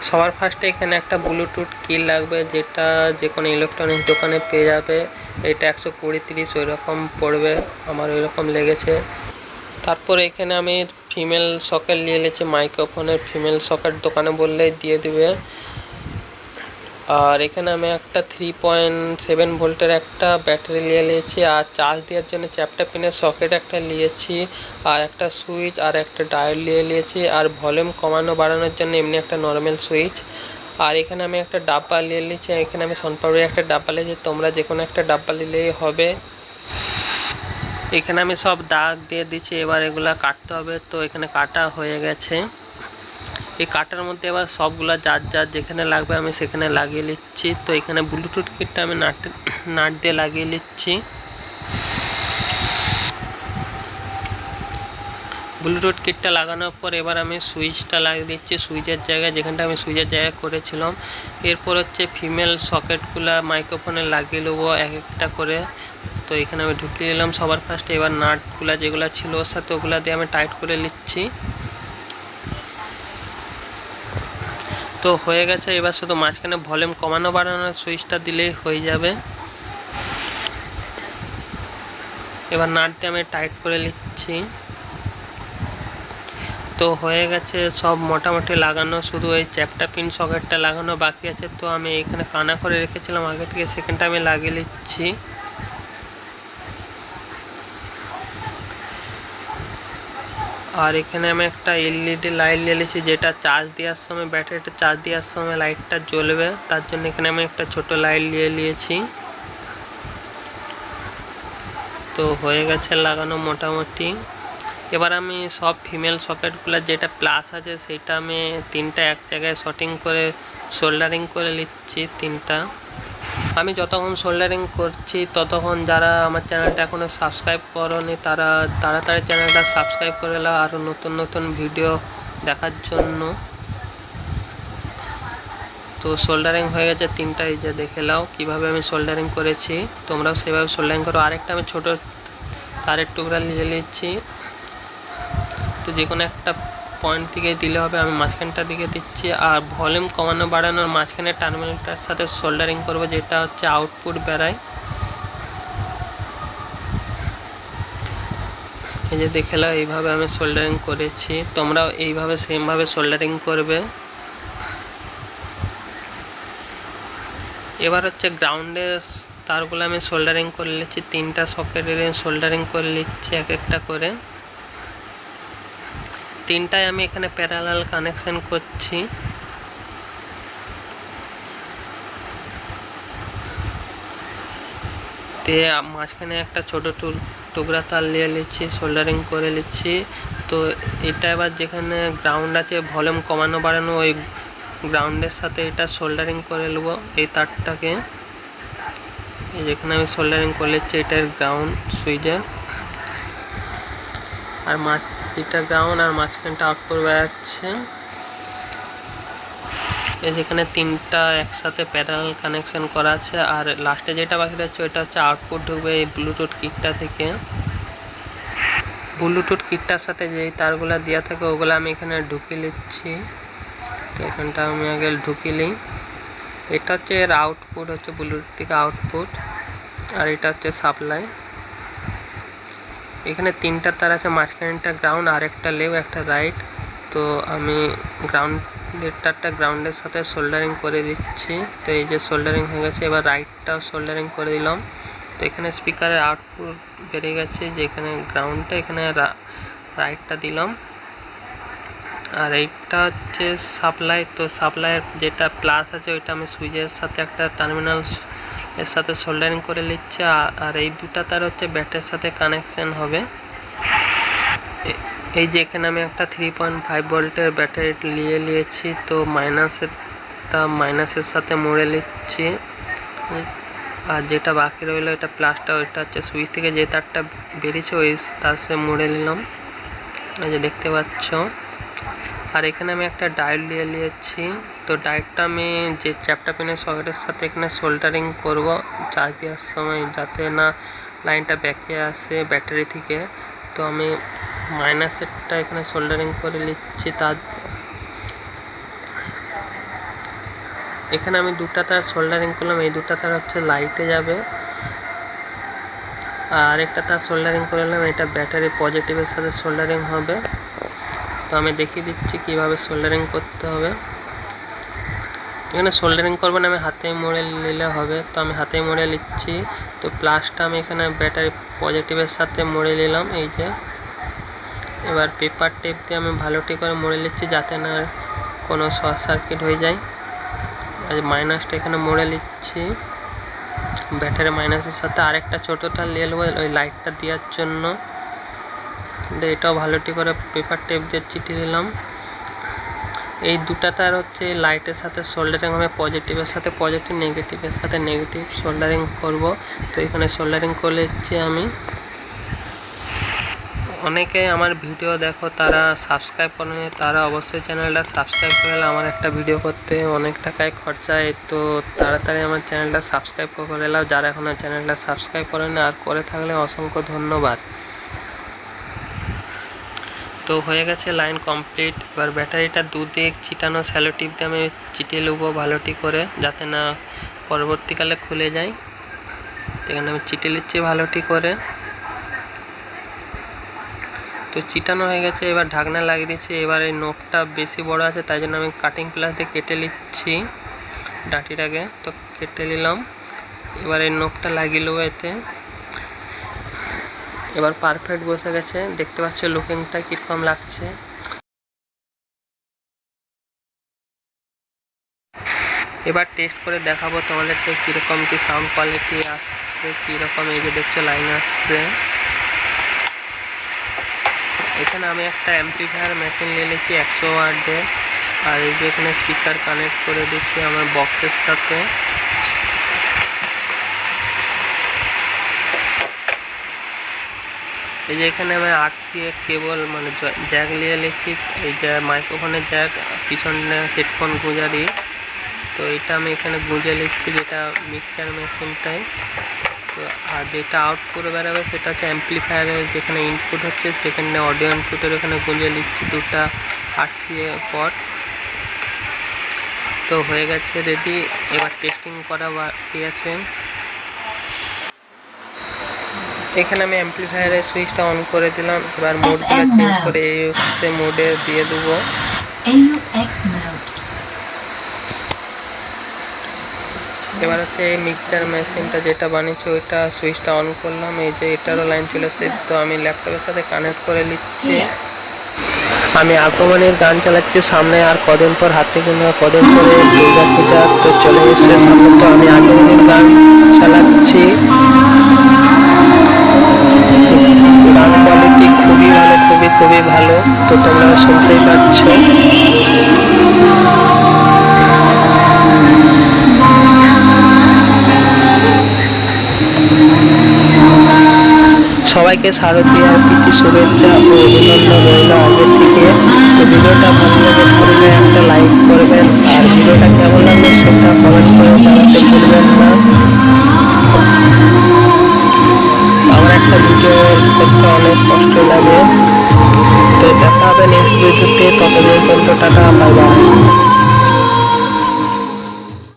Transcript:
সবার ফার্স্টে এখানে একটা ব্লুটুথ কি লাগবে, যেটা যে কোনো ইলেকট্রনিক্স দোকানে পেয়ে যাবে। এটা 120-30 ওই রকম পড়বে, আমার ওই রকম লেগেছে। তারপরে এখানে আমি ফিমেল সকেট নিয়ে নিয়েছি, মাইক্রোফোনের ফিমেল সকেট দোকানে বললেই দিয়ে দিবে। আর এখানে আমি একটা 3.7 ভোল্টের একটা ব্যাটারি নিয়ে নিয়েছি, আর চার্জ দেওয়ার জন্য চ্যাপ্টা পিনের সকেট একটা নিয়েছি, আর একটা সুইচ আর একটা ডায়োড নিয়ে নিয়েছি, আর ভলিউম কমানো বাড়ানোর জন্য এমনি একটা নর্মাল সুইচ। আর এখানে আমি একটা ডাব্বা নিয়ে নিয়েছি, এখানে আমি সনপাউডারের একটা ডাব্বা নিয়েছি, তোমরা যে কোনো একটা ডাব্বা নিলেই হবে। এখানে আমি সব দাগ দিয়ে দিচ্ছি, এবার এগুলা কাটতে হবে। তো এখানে কাটা হয়ে গেছে। এই কাটার মধ্যে এবার সবগুলা যার যার যেখানে লাগবে আমি সেখানে লাগিয়ে নিচ্ছি। তো এখানে ব্লুটুথ কিটটা আমি নাট দিয়ে লাগিয়ে নিচ্ছি। ব্লুটুথ কিটটা লাগানোর পর এবার আমি সুইচটা লাগিয়ে দিচ্ছি সুইচের জায়গায়, যেখানটা আমি সুইচের জায়গায় করেছিলাম। এরপর হচ্ছে ফিমেল সকেটগুলা মাইক্রোফোনে লাগিয়ে নেবো এক একটা করে। তো এখানে আমি ঢুকিয়ে নিলাম সবার ফার্স্টে। এবার নাটগুলা যেগুলো ছিল ওর সাথে ওগুলা দিয়ে আমি টাইট করে নিচ্ছি। তো হয়ে গেছে, এবার শুধু মাঝখানে ভলিউম কমানো বাড়ানোর সুইচটা দিলেই হয়ে যাবে। এবার নাট দিয়ে আমি টাইট করে নিচ্ছি। তো হয়ে গেছে সব মোটামুটি লাগানো, শুধু এই চ্যাপ্টা পিন সকেটটা লাগানো বাকি আছে। তো আমি এখানে কানা করে রেখেছিলাম আগে থেকে, সেখানটা আমি লাগিয়ে নিচ্ছি। আর এখানে আমি একটা এলইডি লাইট নিয়েছি, যেটা চার্জ দেওয়ার সময় ব্যাটারিটা চার্জ দেওয়ার সময় লাইটটা জ্বলবে, তার জন্য এখানে আমি একটা ছোট লাইট নিয়ে নিয়েছি। তো হয়ে গেছে লাগানো মোটামুটি। এবার আমি সব ফিমেল সকেটগুলো যেটা প্লাস আছে সেটা আমি তিনটা এক জায়গায় শর্টিং করে সোল্ডারিং করে নিচ্ছি তিনটা। আমি যতক্ষণ সোল্ডারিং করছি ততক্ষণ যারা আমার চ্যানেলটা এখনও সাবস্ক্রাইব করোনি তারা তাড়াতাড়ি চ্যানেলটা সাবস্ক্রাইব করে নাও আরও নতুন নতুন ভিডিও দেখার জন্য। তো সোল্ডারিং হয়ে গেছে তিনটা, এই যে দেখে নাও কীভাবে আমি সোল্ডারিং করেছি, তোমরাও সেভাবে সোল্ডারিং করো। আরেকটা আমি ছোটো তারের টুকরা নিয়ে নিচ্ছি। তো যে কোনো একটা পয়েন্ট থেকে দিলে হবে, আমি মাঝখানটা দিকে দিচ্ছি। আর ভলিউম কমানো বাড়ানোর মাঝখানে টার্মিনালটার সাথে সোল্ডারিং করব, যেটা হচ্ছে আউটপুট বেরায়। এই যে দেখে নাও এইভাবে আমি সোল্ডারিং করেছি, তোমরাও এইভাবে সেমভাবে সোল্ডারিং করবে। এবার হচ্ছে গ্রাউন্ডের তারগুলো আমি সোল্ডারিং করে নিচ্ছি, তিনটা সকেটের সোল্ডারিং করে নিচ্ছি এক একটা করে। তিনটায় আমি এখানে প্যারালাল কানেকশন করছি। দিয়ে মাঝখানে একটা ছোটো টুকরা তার নিয়ে নিচ্ছি, সোল্ডারিং করে নিচ্ছি। তো এটা এবার যেখানে গ্রাউন্ড আছে ভলিউম কমানো বাড়ানো ওই গ্রাউন্ডের সাথে এটা সোল্ডারিং করে নেবো এই তারটাকে। যেখানে আমি সোল্ডারিং করে নিচ্ছি এটার গ্রাউন্ড সুইচের, আর এটা গ্রাউন্ড আর মাঝখানটা আউটপুট বেরাচ্ছে। যেখানে তিনটা একসাথে প্যারালাল কানেকশন করা আছে, আর লাস্টে যেটা বাকি রয়েছে ওইটা হচ্ছে আউটপুট ঢুকবে এই ব্লুটুথ কিটটা থেকে। ব্লুটুথ কিটটার সাথে যেই তারগুলো দেওয়া থাকে ওগুলো আমি এখানে ঢুকিয়ে নিচ্ছি। তো এখানটা আমি আগে ঢুকিয়ে নিই। এটা হচ্ছে এর আউটপুট, হচ্ছে ব্লুটুথ থেকে আউটপুট, আর এটা হচ্ছে সাপ্লাই। এখানে তিনটা তার আছে, মাঝখানেরটা গ্রাউন্ড, আর একটা লেফট একটা রাইট। তো আমি গ্রাউন্ডের তারটা গ্রাউন্ডের সাথে সোল্ডারিং করে দিচ্ছি। তো এই যে সোল্ডারিং হয়ে গেছে, এবার রাইটটাও সোল্ডারিং করে দিলাম। তো এখানে স্পিকারের আউটপুট বেরিয়ে গেছে, যে এখানে গ্রাউন্ডটা এখানে রাইটটা দিলাম, আর এইটা হচ্ছে সাপ্লাই। তো সাপ্লাইয়ের যেটা প্লাস আছে ওইটা আমি সুইচের সাথে একটা টার্মিনাল এর সাথে সোল্ডারিং করে নিচ্ছে, আর এই দুটা তার হচ্ছে ব্যাটারির সাথে কানেকশন হবে। এই যে এখানে আমি একটা 3.5 ভোল্টের ব্যাটারি নিয়ে নিয়েছি। তো মাইনাসের সাথে মুড়ে নিচ্ছি, আর যেটা বাকি রইলো এটা প্লাসটা, ওইটা হচ্ছে সুইচ থেকে যে তারটা বেরিয়েছে ওই তার সাথে মুড়ে নিলাম, এই যে দেখতে পাচ্ছ। আর এখানে আমি একটা ডায়োড নিয়ে নিয়েছি। তো ডায়োডটা আমি যে চ্যাপ্টা পিনের সকেটের সাথে এখানে সোল্ডারিং করব চার্জ দেওয়ার সময়, যাতে না লাইনটা ব্যাকে আসে ব্যাটারি থেকে। তো আমি মাইনাসেরটা এখানে সোল্ডারিং করে নিচ্ছি। এখানে আমি দুটা তার সোল্ডারিং করলাম, এই দুটা তার হচ্ছে লাইটে যাবে, আর একটা তার সোল্ডারিং করলাম, এটা ব্যাটারি পজিটিভের সাথে সোল্ডারিং হবে। তো আমি দেখিয়ে দিচ্ছি কিভাবে সোল্ডারিং করতে হবে। এখানে সোল্ডারিং করবো না, আমি হাতে মুড়ে নিলে হবে, তো আমি হাতে মুড়ে নিচ্ছি। তো প্লাসটা আমি এখানে ব্যাটারি পজিটিভের সাথে মুড়ে নিলাম, এই যে। এবার পেপার টেপ দিয়ে আমি ভালোটি করে মুড়ে নিচ্ছি যাতে না কোনো শর্ট সার্কিট হয়ে যায়। আর মাইনাসটা এখানে মুড়ে নিচ্ছি ব্যাটারি মাইনাসের সাথে। আরেকটা ছোটোটা নিয়ে নেবো ওই লাইটটা দেওয়ার জন্য, এটাও ভালোটি করে পেপার টেপ দিয়ে চিটিয়ে নিলাম। এই দুটা তার হচ্ছে লাইটের সাথে সোল্ডারিং হবে, পজিটিভের সাথে পজিটিভ, নেগেটিভের সাথে নেগেটিভ সোল্ডারিং করব। তো এখানে সোল্ডারিং করে নিচ্ছি আমি। অনেকে আমার ভিডিও দেখো তারা সাবস্ক্রাইব করে, তারা অবশ্যই চ্যানেলটা সাবস্ক্রাইব করে। আমার একটা ভিডিও করতে অনেক টাকায় খরচায়, তো তাড়াতাড়ি আমার চ্যানেলটা সাবস্ক্রাইব করে নাও যারা এখনও চ্যানেলটা সাবস্ক্রাইব করে না, আর করে থাকলে অসংখ্য ধন্যবাদ। তো হয়ে গেছে লাইন কমপ্লিট। এবার ব্যাটারিটা দুদিক চিটানো স্যালো টিপ দিয়ে আমি চিটিয়ে নেবো ভালোটি করে যাতে না পরবর্তীকালে খুলে যায়। এখানে আমি চিটিয়ে নিচ্ছি ভালোটি করে। তো চিটানো হয়ে গেছে, এবার ঢাকনা লাগিয়ে দিচ্ছি। এবার এই নোকটা বেশি বড় আছে তাই জন্য আমি কাটিং প্লাস দিয়ে কেটে নিচ্ছি ডাঁটিটাকে। তো কেটে নিলাম, এবার এই নোকটা লাগিয়ে নেবো এতে। এবার পারফেক্ট বসে গেছে, দেখতে পাচ্ছ লুকিংটা কীরকম লাগছে। এবার টেস্ট করে দেখাবো তোমাদেরকে কীরকম কি সাউন্ড কোয়ালিটি আসছে, কীরকম। এই যে দেখছো লাইন আসছে। এখানে আমি একটা অ্যাম্পলিফায়ার মেশিন নিয়ে নিয়েছি 100 ওয়াটের, আর এই যে এখানে স্পিকার কানেক্ট করে দিচ্ছি আমার বক্সের সাথে। এই যে এখানে আমি আরসি কেবল মানে জ্যাক নিয়ে নিয়েছি, এই যে মাইক্রোফোনের জ্যাক, পিছনে হেডফোন গুঁজারি। তো এটা আমি এখানে গুঁজে নিচ্ছি যেটা মিক্সচার মেশিনটাই। তো আর যেটা আউটপুট বেরোবে সেটা হচ্ছে অ্যাম্পলিফায়ারের, যেখানে ইনপুট হচ্ছে সেখানে অডিও ইনপুটের ওখানে গুঁজে নিচ্ছি দুটা আরসিএ পট। তো হয়ে গেছে রেডি, এবার টেস্টিং করা বাকি আছে। এখানে আমি অ্যাম্পলিফায়ারের সুইচটা অন করে দিলাম। এবার মোডগুলো চেঞ্জ করে এই হচ্ছে মোডে দিয়ে দেবো। এবার হচ্ছে এই মিক্সচার মেশিনটা যেটা বানিয়েছি ওইটা সুইচটা অন করলাম, এই যে এটারও লাইন চলে এসেছে। তো আমি ল্যাপটপের সাথে কানেক্ট করে নিচ্ছি। আমি আগমনের গান চালাচ্ছি, সামনে আর কদিন পর হাতে গোনা কদিন পরে দুর্গা পূজা তো চলে এসেছে সামনে। তো আমি আগমনের গান চালাচ্ছি, গান কোয়ালিটি খুবই ভালো, খুবই ভালো। তো তোমরা শুনতেই পাচ্ছ। সবাইকে শারদীয়ার প্রীতি শুভেচ্ছা ও অভিনন্দন রইল আগে থেকে। তো ভিডিওটা ভালো লাগে থাকলে একটা লাইক করবেন, আর ভিডিওটা কেমন লাগলো সেটা কমেন্ট করে জানাতে ভুলবেন না। আমার একটা ভিডিও করতে অনেক কষ্ট লাগে। তো দেখা হবে নেক্সট ভিডিওতে, ততদিন পর্যন্ত টাটা, বাই বাই।